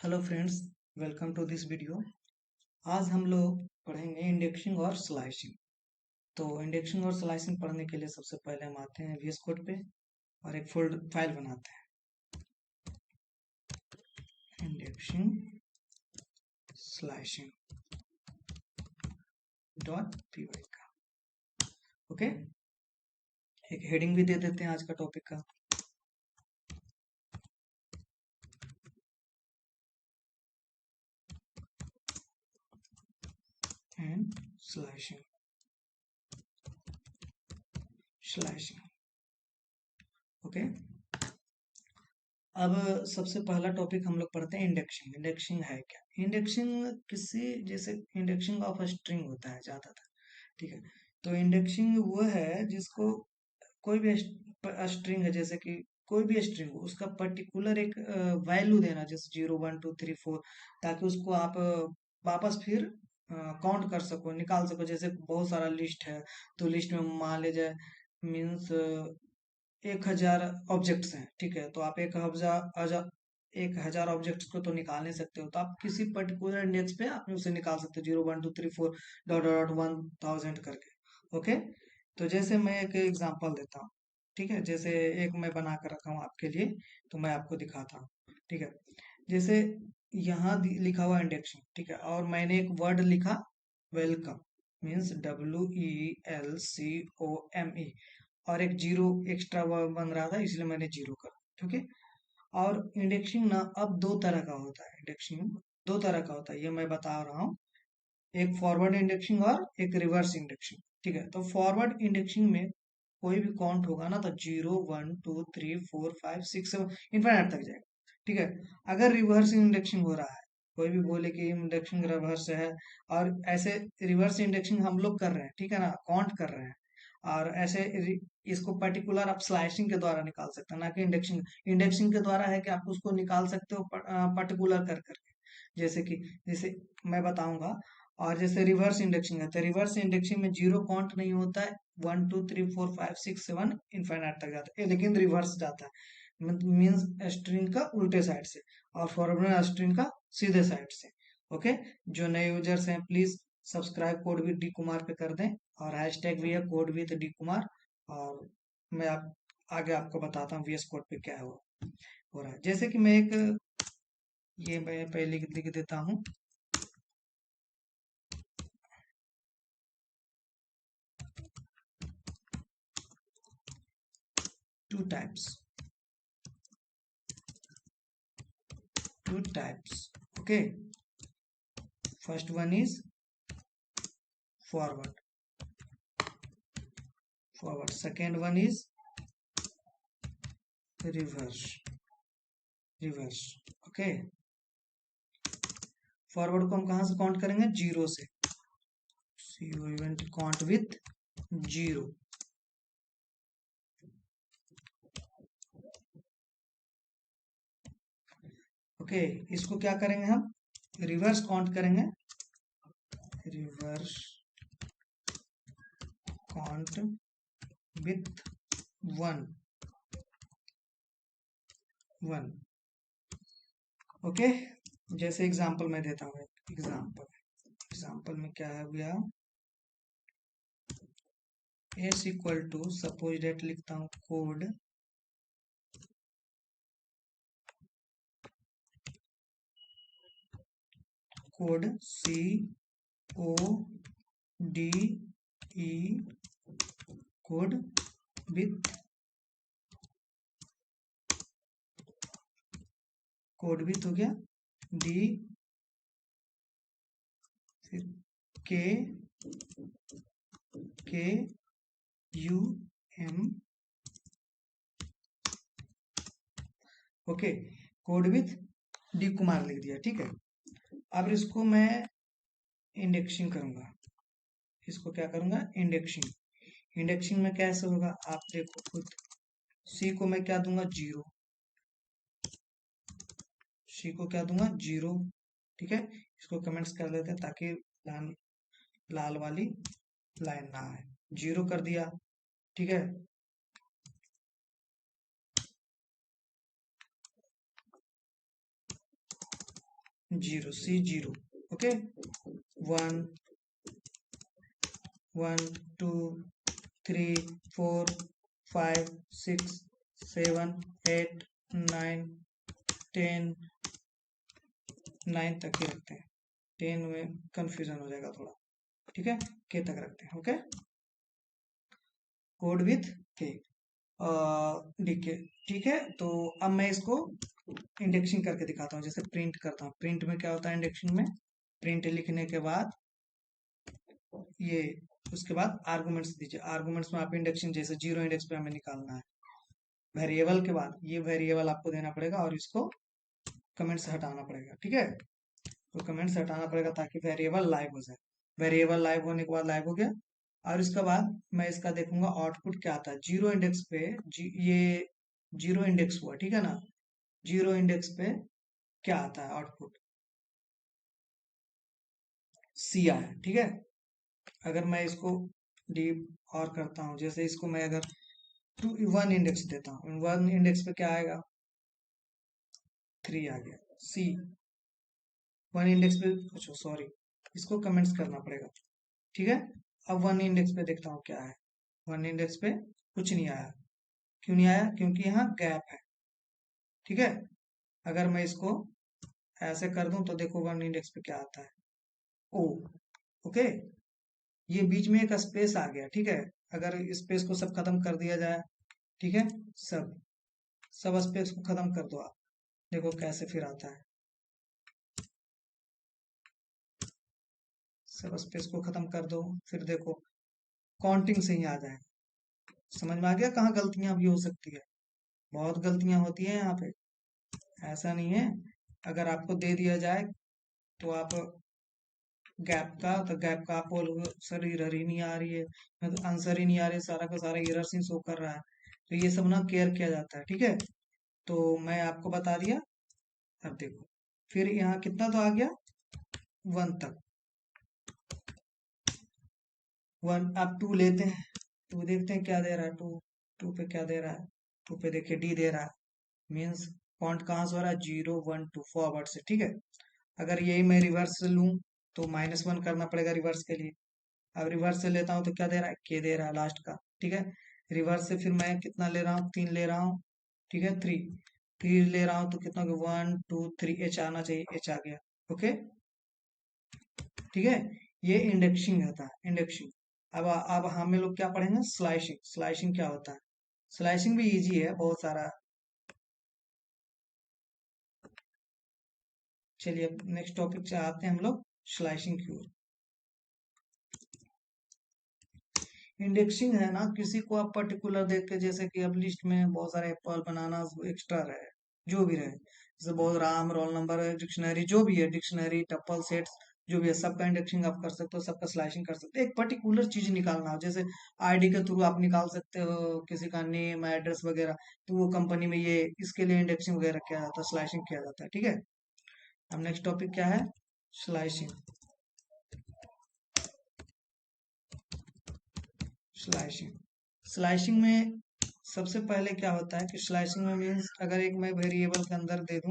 Hello friends, welcome to this video. आज हम लोग पढ़ेंगे इंडेक्सिंग और स्लाइसिंग। तो इंडेक्सिंग और स्लाइसिंग पढ़ने के लिए सबसे पहले हम आते हैं VS कोड पे और एक फोल्डर फाइल बनाते हैं इंडेक्सिंग स्लाइसिंग .py का। ओके, एक हेडिंग भी दे देते हैं आज का टॉपिक का। And slicing okay. अब सबसे पहला टॉपिक हम लोग पढ़ते हैं इंडेक्सिंग। इंडेक्सिंग है क्या? इंडेक्सिंग किसी जैसे इंडेक्सिंग ऑफ स्ट्रिंग होता है ज्यादातर, ठीक है। तो इंडेक्सिंग वो है जिसको कोई भी स्ट्रिंग है, जैसे कि कोई भी स्ट्रिंग हो, उसका पर्टिकुलर एक वैल्यू देना, जैसे 0 1 2 3 4, ताकि उसको आप वापस फिर काउंट कर सको, निकाल सको। जैसे बहुत सारा लिस्ट है, तो लिस्ट में मान ले जाए मीन्स 1,000 ऑब्जेक्ट्स हैं, ठीक है। तो आप 1,000 ऑब्जेक्ट्स को तो निकाल नहीं सकते हो, तो आप किसी पर्टिकुलर इंडेक्स पे आप उसे निकाल सकते हो, 0 1 2 3 4 डॉट डॉट 1,000 करके। ओके, तो जैसे मैं एक एग्जांपल देता हूँ, ठीक है। जैसे एक मैं बना कर रखा हूँ आपके लिए, तो मैं आपको दिखाता हूँ, ठीक है। जैसे यहाँ लिखा हुआ इंडेक्सिंग, ठीक है, और मैंने एक वर्ड लिखा वेलकम, मीन्स WELCOME, और एक जीरो एक्स्ट्रा बन रहा था, इसलिए मैंने जीरो कर, ठीक है। और इंडेक्सिंग ना अब दो तरह का होता है। इंडेक्सिंग दो तरह का होता है, ये मैं बता रहा हूँ। एक फॉरवर्ड इंडेक्सिंग और एक रिवर्स इंडेक्सिंग, ठीक है। तो फॉरवर्ड इंडेक्सिंग में कोई भी काउंट होगा ना, तो 0 1 2 3 4 5 6 7 इनफाइनाइट तक जाएगा, ठीक है। अगर रिवर्स इंडेक्सिंग हो रहा है, कोई भी बोले कि इंडेक्सिंग रिवर्स है, और ऐसे रिवर्स इंडेक्सिंग हम लोग कर रहे हैं, ठीक है ना, काउंट कर रहे हैं, और ऐसे इसको पर्टिकुलर आप स्लाइसिंग के द्वारा निकाल सकते हैं, ना कि इंडेक्सिंग। इंडेक्सिंग के द्वारा है कि आप उसको निकाल सकते हो पर्टिकुलर कर करके, जैसे मैं बताऊंगा। और जैसे रिवर्स इंडेक्सिंग है, तो रिवर्स इंडेक्सिंग में जीरो काउंट नहीं होता है, 1 2 3 4 5 6 7 इनफाइनाइट तक जाता है, लेकिन रिवर्स जाता है, मीन्स स्ट्रिंग का उल्टे साइड से, और फॉरवर्ड स्ट्रिंग का सीधे साइड से। ओके, जो नए यूजर्स हैं please subscribe code with D Kumar पे कर दें, और हैशटैग भी है कोड विद डी कुमार। और मैं आप आगे आपको बताता हूँ VS कोड पे क्या हो रहा है। जैसे कि मैं एक, ये मैं पहले लिख देता हूँ, two types, okay. First one is forward, second one is reverse, okay. Forward को हम कहां से काउंट करेंगे? जीरो से, you even count with zero, okay. इसको क्या करेंगे हम? रिवर्स काउंट करेंगे, reverse count with one, okay. जैसे एग्जांपल मैं देता हूँ, एग्जांपल में क्या है भैया, S equal to, suppose date लिखता हूँ कोड, CODE, कोड विथ, हो गया, डी, फिर K, K U M, okay. Code with D Kumar लिख दिया, ठीक है। अब इसको मैं इंडेक्सिंग करूंगा, इसको क्या करूंगा? इंडेक्सिंग में कैसे होगा आप देखो खुद। सी को मैं क्या दूंगा? जीरो, सी को क्या दूंगा? जीरो, ठीक है। इसको कमेंट्स कर लेते हैं ताकि लाल लाल वाली लाइन ना आए। जीरो कर दिया, ठीक है। जीरो, सी जीरो। ओके, 1 1 2 3 4 5 6 7 8 9 10, 9 तक ही रखते हैं। 10 में कंफ्यूजन हो जाएगा थोड़ा, ठीक है। के तक रखते हैं। ओके, कोड विथ के डीके, ठीक है। तो अब मैं इसको इंडेक्सिंग करके दिखाता हूँ। जैसे प्रिंट करता हूँ, प्रिंट में क्या होता है इंडेक्सिंग में, प्रिंट लिखने के बाद ये, उसके बाद आर्गुमेंट्स दीजिए। आर्गुमेंट्स में आप इंडेक्सिंग, जैसे जीरो इंडेक्स पे हमें निकालना है वेरिएबल के बाद, ये वेरिएबल आपको देना पड़ेगा और इसको कमेंट्स हटाना पड़ेगा, ठीक है। तो कमेंट्स हटाना पड़ेगा ताकि वेरिएबल लाइव हो जाए। वेरिएबल लाइव होने के बाद लाइव हो गया, और इसके बाद मैं इसका देखूंगा आउटपुट क्या आता है। जीरो इंडेक्स पे ये जीरो इंडेक्स हुआ, ठीक है ना। जीरो इंडेक्स पे क्या आता है आउटपुट, सी आया, ठीक है। अगर मैं इसको डीप और करता हूँ, जैसे इसको मैं अगर 1 इंडेक्स देता हूँ, 1 इंडेक्स पे क्या आएगा, 3 आ गया। सी 1 इंडेक्स पे, अच्छा सॉरी, इसको कमेंट्स करना पड़ेगा, ठीक है। अब 1 इंडेक्स पे देखता हूँ क्या है। 1 इंडेक्स पे कुछ नहीं आया। क्यों नहीं आया, क्योंकि यहाँ गैप है, ठीक है। अगर मैं इसको ऐसे कर दूं तो देखो 1 इंडेक्स पे क्या आता है, ओ। ओके, ये बीच में एक स्पेस आ गया, ठीक है। अगर स्पेस को सब खत्म कर दिया जाए, ठीक है, सब सब स्पेस को खत्म कर दो आप, देखो कैसे फिर आता है। सब स्पेस को खत्म कर दो, फिर देखो काउंटिंग से ही आ जाए। समझ में आ गया कहाँ गलतियां भी हो सकती है। बहुत गलतियां होती है यहाँ पे, ऐसा नहीं है। अगर आपको दे दिया जाए तो आप गैप का, तो गैप का आप बोलोगे सर एरर ही नहीं आ रही है, तो आंसर ही नहीं आ रही है, सारा का सारा एरर ही शो कर रहा है। तो ये सब ना केयर किया जाता है, ठीक है। तो मैं आपको बता दिया। अब देखो, फिर यहाँ कितना तो आ गया, 1 तक। 1, अब 2 लेते हैं, 2 देखते हैं क्या दे रहा है। 2, 2 पे क्या दे रहा है, 2 पे देखिए डी दे रहा है। मीन्स पॉइंट कहाँ से हो रहा है, 0 1 2 फॉरवर्ड से, ठीक है। अगर यही मैं रिवर्स से लूँ तो -1 करना पड़ेगा रिवर्स के लिए। अब रिवर्स से लेता हूँ तो क्या दे रहा है, के दे रहा है लास्ट का, ठीक है। रिवर्स से फिर मैं कितना ले रहा हूँ, 3 ले रहा हूँ, ठीक है। 3 ले रहा हूँ तो कितना, 1 2 3 एच आना चाहिए, एच आ गया। ओके, ठीक है। ये इंडेक्सिंग होता है, इंडेक्सिंग। अब हम लोग क्या पढ़ेंगे, स्लाइशिंग। स्लाइशिंग क्या होता है, स्लाइशिंग भी इजी है बहुत सारा। चलिए अब नेक्स्ट टॉपिक से आते हैं हम लोग, स्लाइशिंग की ओर। इंडेक्सिंग है ना, किसी को आप पर्टिकुलर देख के, जैसे कि अब लिस्ट में बहुत सारे एप्पल बनाना एक्स्ट्रा रहे, जो भी रहे, जैसे बहुत राम, रोल नंबर, डिक्शनरी, जो भी है, डिक्शनरी, टप्पल, सेट्स, जो भी है, सबका इंडेक्सिंग आप कर सकते हो, सबका स्लाइसिंग कर सकते हो। एक पर्टिकुलर चीज निकालना हो, जैसे आईडी के थ्रू आप निकाल सकते हो किसी का नेम, एड्रेस वगैरह, तो वो कंपनी में ये इसके लिए इंडेक्सिंग वगैरह किया जाता है, स्लाइसिंग किया जाता है, ठीक है। अब नेक्स्ट टॉपिक क्या है, स्लाइसिंग। स्लाइसिंग, स्लाइसिंग में सबसे पहले क्या होता है कि स्लाइसिंग में मीन्स, अगर एक मैं वेरिएबल के अंदर दे दूं,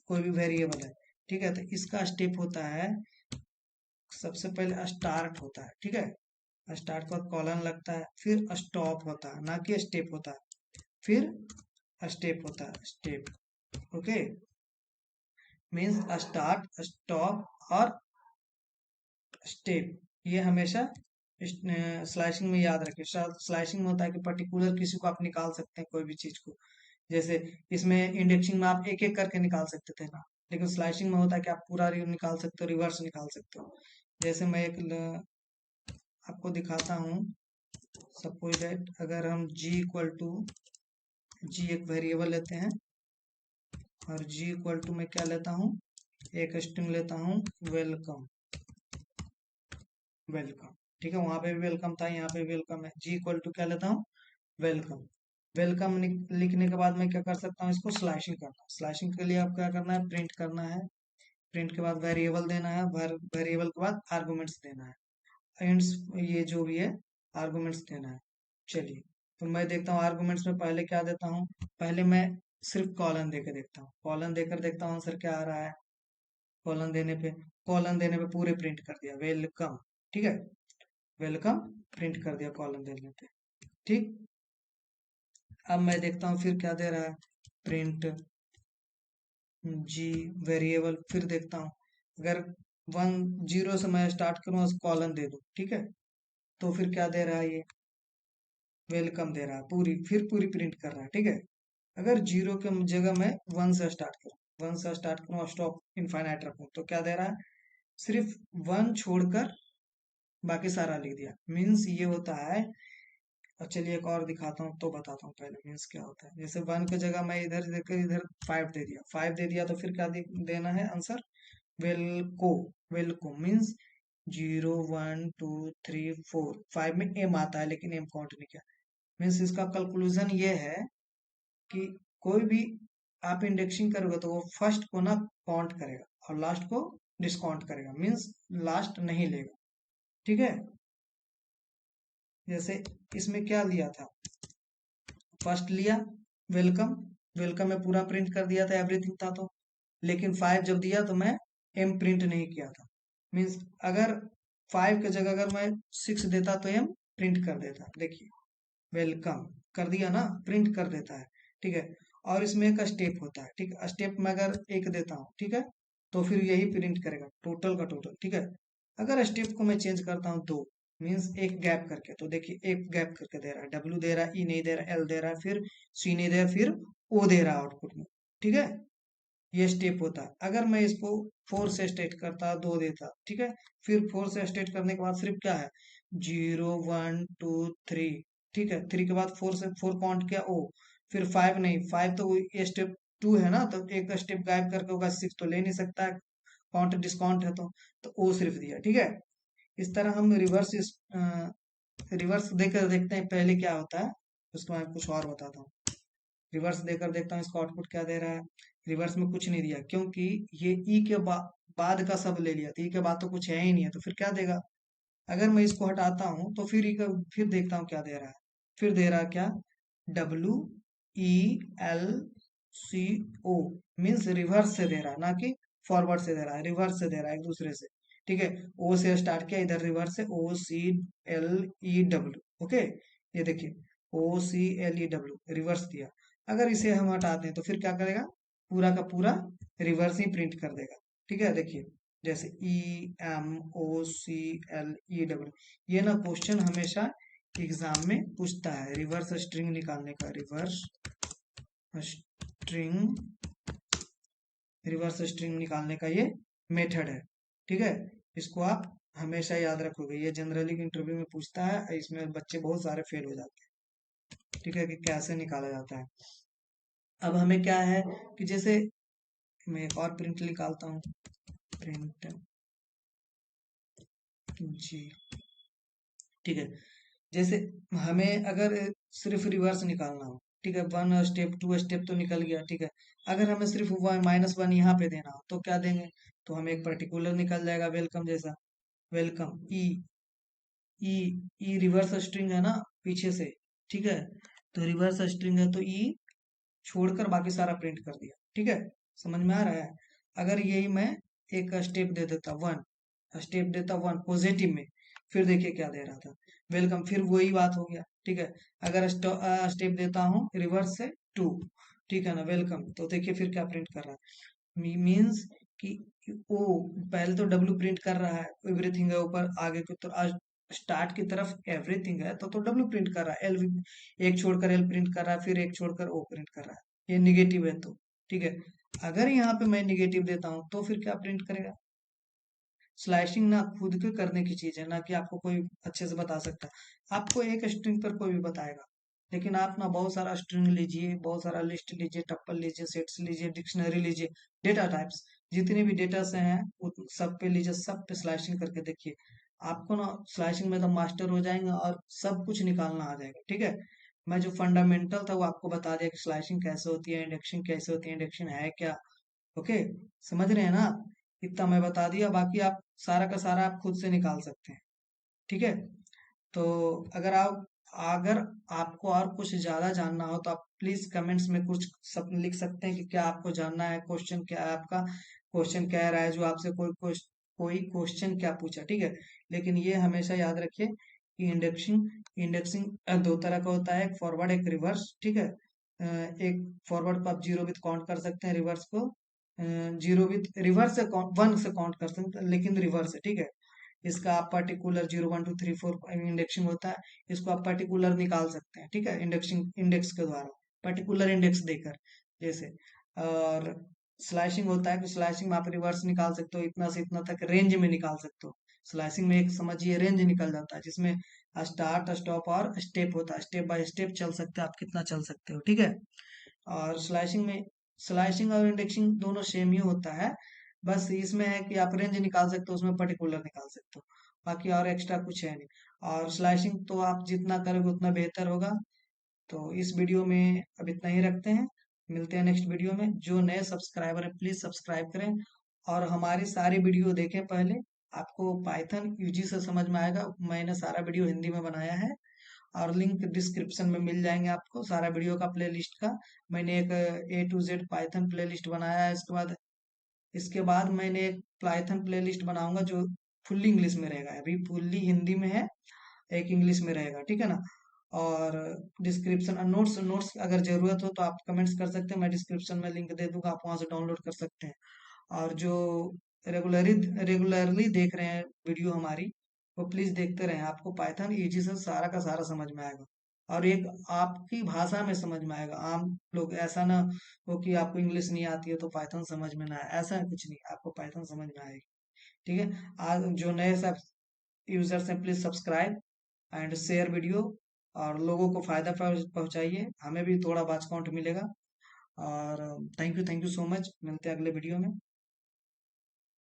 कोई भी वेरिएबल है, ठीक है, तो इसका स्टेप होता है, सबसे पहले स्टार्ट होता है, ठीक है। स्टार्ट पर कॉलन लगता है, फिर स्टॉप होता है, ना कि स्टेप होता है, फिर स्टेप होता है, step. Okay, means start, stop और स्टेप, ये हमेशा स्लाइसिंग में याद रखिए। स्लाइसिंग में होता है कि पर्टिकुलर किसी को आप निकाल सकते हैं, कोई भी चीज को। जैसे इसमें इंडेक्सिंग में आप एक एक करके निकाल सकते थे ना, लेकिन स्लाइसिंग में होता है कि आप पूरा निकाल सकते हो, रिवर्स निकाल सकते हो। जैसे मैं एक आपको दिखाता हूँ। सपोज दैट अगर हम जी एक वेरिएबल लेते हैं, और जी मैं क्या लेता हूँ, एक स्ट्रिंग लेता हूँ, वेलकम। वेलकम, ठीक है, वहां पे भी वेलकम था, यहाँ पे वेलकम है। क्या लेता हूँ, वेलकम। वेलकम लिखने के बाद मैं क्या कर सकता हूँ, इसको स्लाइशिंग करना। स्लाइशिंग के लिए आप क्या करना है, प्रिंट करना है। प्रिंट के बाद वेरिएबल देना है, वेरिएबल के बाद आर्गुमेंट्स देना है, इंट्स, ये जो भी है, आर्गुमेंट्स देना है। चलिए, तो मैं देखता हूँ आर्गुमेंट्स में पहले क्या देता हूँ। पहले मैं सिर्फ कॉलन देकर देखता हूँ, कॉलन देकर देखता हूँ आंसर क्या आ रहा है। कॉलन देने पे पूरे प्रिंट कर दिया वेलकम। ठीक है, वेलकम प्रिंट कर दिया कॉलन देने पे। ठीक, अब मैं देखता हूँ फिर क्या दे रहा है, प्रिंट जी वेरिएबल। फिर देखता हूँ अगर 1 0 से मैं स्टार्ट करूँ कॉलन दे दूँ, ठीक है, तो फिर क्या दे रहा है ये, वेलकम दे रहा है पूरी, फिर पूरी प्रिंट कर रहा है। ठीक है, अगर 0 के जगह मैं 1 से स्टार्ट करूँ, 1 से स्टार्ट करूँ और स्टॉप इनफाइनाइट रखूँ, तो क्या दे रहा है, सिर्फ 1 छोड़कर बाकी सारा लिख दिया। मीन्स ये होता है, और चलिए एक और दिखाता हूँ तो बताता हूँ पहले मीन्स क्या होता है। जैसे 1 की जगह मैं इधर देकर इधर 5 दे दिया, 5 दे दिया, तो फिर क्या देना है आंसर, वेलको। वेलको मीन्स 0 1 2 3 4, 5 में एम आता है लेकिन एम काउंट नहीं किया। मीन्स इसका कंक्लूजन ये है कि कोई भी आप इंडेक्सिंग करोगे तो वो फर्स्ट को ना काउंट करेगा और लास्ट को डिस्काउंट करेगा, मीन्स लास्ट नहीं लेगा। ठीक है, जैसे इसमें क्या लिया था, फर्स्ट लिया वेलकम, वेलकम में पूरा प्रिंट कर दिया था, एवरीथिंग था तो, लेकिन 5 जब दिया तो मैं एम प्रिंट नहीं किया था। मीन्स अगर 5 की जगह अगर मैं 6 देता तो एम प्रिंट कर देता। देखिए वेलकम कर दिया ना, प्रिंट कर देता है। ठीक है, और इसमें एक स्टेप होता है। ठीक है, स्टेप में अगर 1 देता हूँ, ठीक है, तो फिर यही प्रिंट करेगा टोटल का टोटल। ठीक है, अगर स्टेप को मैं चेंज करता हूँ 2, मीन्स एक गैप करके, तो देखिए एक गैप करके दे रहा है, डब्ल्यू दे रहा है, ई नहीं दे रहा, एल दे रहा है, फिर सी नहीं दे रहा, फिर ओ दे रहा है आउटपुट में। ठीक है, ये स्टेप होता है। अगर मैं इसको 4 से स्टेट करता, 2 देता, ठीक है, फिर 4 से स्टेट करने के बाद सिर्फ क्या है, 0 1 2 3। ठीक है, 3 के बाद 4 से 4 काउंट किया ओ, फिर 5 नहीं, 5 तो ये स्टेप 2 है ना, तो एक स्टेप गायब करके होगा, 6 तो ले नहीं सकता है, काउंट डिस्काउंट है तो ओ सिर्फ दिया। ठीक है, इस तरह हम रिवर्स देकर देखते हैं पहले क्या होता है, उसको मैं कुछ और बताता हूँ। रिवर्स देकर देखता हूँ इसका आउटपुट क्या दे रहा है। रिवर्स में कुछ नहीं दिया क्योंकि ये ई के बाद का सब ले लिया, तो ई के बाद तो कुछ है ही नहीं है, तो फिर क्या देगा। अगर मैं इसको हटाता हूँ तो फिर ई का फिर देखता हूँ क्या दे रहा है, फिर दे रहा है क्या, WELCO, मीन्स रिवर्स से दे रहा है, ना कि फॉरवर्ड से दे रहा है, रिवर्स से दे रहा है एक दूसरे से। ठीक है, ओ से स्टार्ट किया, इधर रिवर्स से OCLEW। ओके, ये देखिए OCLEW रिवर्स दिया। अगर इसे हम हटाते हैं तो फिर क्या करेगा, पूरा का पूरा रिवर्स ही प्रिंट कर देगा। ठीक है, देखिए जैसे EMOCLEW, ये ना क्वेश्चन हमेशा एग्जाम में पूछता है, रिवर्स स्ट्रिंग निकालने का, स्ट्रिंग रिवर्स स्ट्रिंग निकालने का ये मेथड है। ठीक है, इसको आप हमेशा याद रखोगे, ये जनरली इंटरव्यू में पूछता है, इसमें बच्चे बहुत सारे फेल हो जाते हैं। ठीक है, कि कैसे निकाला जाता है। अब हमें क्या है कि जैसे मैं एक और प्रिंट निकालता हूँ, प्रिंट जी। ठीक है, जैसे हमें अगर सिर्फ रिवर्स निकालना हो, ठीक है, 1 स्टेप 2 स्टेप तो निकल गया। ठीक है, अगर हमें सिर्फ -1 यहाँ पे देना हो तो क्या देंगे, तो हमें एक पर्टिकुलर निकल जाएगा वेलकम जैसा, वेलकम ई, ई ई रिवर्स स्ट्रिंग है ना पीछे से। ठीक है, तो रिवर्स स्ट्रिंग है तो ई छोड़कर बाकी सारा प्रिंट कर दिया। ठीक है, समझ में आ रहा है। अगर यही मैं एक स्टेप दे देता 1, स्टेप देता 1 पॉजिटिव में, फिर देखिए क्या दे रहा था, वेलकम, फिर वही बात हो गया। ठीक है, अगर स्टेप देता हूँ रिवर्स से 2, ठीक है ना, वेलकम, तो देखिए फिर क्या प्रिंट कर रहा है, मीन्स कि ओ पहले तो डब्ल्यू प्रिंट कर रहा है, एवरीथिंग है ऊपर आगे की तरफ, स्टार्ट की तरफ एवरीथिंग है, तो डब्ल्यू प्रिंट कर रहा है, एल एक छोड़कर एल प्रिंट कर रहा है, फिर एक छोड़कर ओ प्रिंट कर रहा है, ये निगेटिव है तो। ठीक है, अगर यहाँ पे मैं निगेटिव देता हूँ तो फिर क्या प्रिंट करेगा। स्लाइसिंग ना खुद के करने की चीज है, ना कि आपको कोई अच्छे से बता सकता है। आपको एक स्ट्रिंग पर कोई भी बताएगा, लेकिन आप ना बहुत सारा स्ट्रिंग लीजिए, बहुत सारा लिस्ट लीजिए, टप्पल लीजिए, सेट्स लीजिए, डिक्शनरी लीजिए, डेटा टाइप्स जितने भी डेटा से हैं सब पे लीजिए, सब पे स्लाइसिंग करके देखिए, आपको ना स्लाइसिंग में तो मास्टर हो जाएंगे और सब कुछ निकालना आ जाएगा। ठीक है, मैं जो फंडामेंटल था वो आपको बता दिया कि स्लाइसिंग कैसे होती है, इंडेक्सिंग कैसे होती है, इंडेक्सिंग है क्या। ओके, समझ रहे हैं ना, इतना मैं बता दिया, बाकी आप सारा का सारा आप खुद से निकाल सकते हैं। ठीक है, तो अगर आपको और कुछ ज्यादा जानना हो तो आप प्लीज कमेंट्स में कुछ सब लिख सकते हैं कि क्या आपको जानना है, क्वेश्चन क्या है आपका, क्वेश्चन कह रहा है, जो आपसे कोई क्वेश्चन क्या पूछा, ठीक है। लेकिन ये हमेशा याद रखिए कि इंडेक्सिंग इंडेक्सिंग दो तरह का होता है, एक फॉरवर्ड एक रिवर्स, ठीक है। एक फॉरवर्ड को आप जीरो विथ काउंट कर सकते हैं, रिवर्स को जीरो विथ रिवर्स से वन से काउंट कर सकते हैं, लेकिन रिवर्स है, ठीक है। इसका आप पर्टिकुलर 0 1 2 3 4 इंडेक्सिंग होता है, इसको आप पर्टिकुलर निकाल सकते हैं, ठीक है, इंडेक्सिंग इंडेक्स के द्वारा, पर्टिकुलर इंडेक्स देकर, जैसे। और स्लैशिंग होता है कि स्लैशिंग में आप रिवर्स निकाल सकते हो, इतना से इतना तक रेंज में निकाल सकते हो। स्लैशिंग में एक समझिए रेंज निकल जाता है, जिसमें स्टार्ट स्टॉप और स्टेप होता है, स्टेप बाय स्टेप चल सकते हो आप, कितना चल सकते हो, ठीक है। और स्लाइसिंग और इंडेक्सिंग दोनों सेम ही होता है, बस इसमें है कि आप रेंज निकाल सकते हो, उसमें पर्टिकुलर निकाल सकते हो, बाकी और एक्स्ट्रा कुछ है नहीं। और स्लाइसिंग तो आप जितना करोगे उतना बेहतर होगा। तो इस वीडियो में अब इतना ही रखते हैं, मिलते हैं नेक्स्ट वीडियो में। जो नए सब्सक्राइबर हैं प्लीज सब्सक्राइब करें और हमारी सारी वीडियो देखें पहले, आपको पाइथन यूजी से समझ में आएगा। मैंने सारा वीडियो हिंदी में बनाया है और लिंक डिस्क्रिप्शन में मिल जाएंगे आपको सारा वीडियो का प्लेलिस्ट का। मैंने एक A to Z Python playlist बनाया है। इसके बाद मैंने एक पाइथन प्लेलिस्ट बनाऊंगा जो फुल्ली इंग्लिश में रहेगा, अभी फुल्ली हिंदी में है, एक इंग्लिश में रहेगा, ठीक है ना। और डिस्क्रिप्शन नोट्स नोट्स अगर जरूरत हो तो आप कमेंट्स कर सकते हैं, मैं डिस्क्रिप्शन में लिंक दे दूंगा, आप वहां से डाउनलोड कर सकते हैं। और जो रेगुलरली रेगुलरली देख रहे हैं वीडियो हमारी, वो प्लीज देखते रहें, आपको पाइथन इजी से सारा का सारा समझ में आएगा और एक आपकी भाषा में समझ में आएगा। आम लोग ऐसा ना हो कि आपको इंग्लिश नहीं आती है तो पाइथन समझ में ना आए, ऐसा कुछ नहीं, आपको पाइथन समझ में आएगी, ठीक है। आज जो नए सब यूजर्स हैं please subscribe and share video, और लोगों को फायदा पहुंचाइए, हमें भी थोड़ा वाच काउंट मिलेगा। और थैंक यू सो मच, मिलते हैं अगले वीडियो में।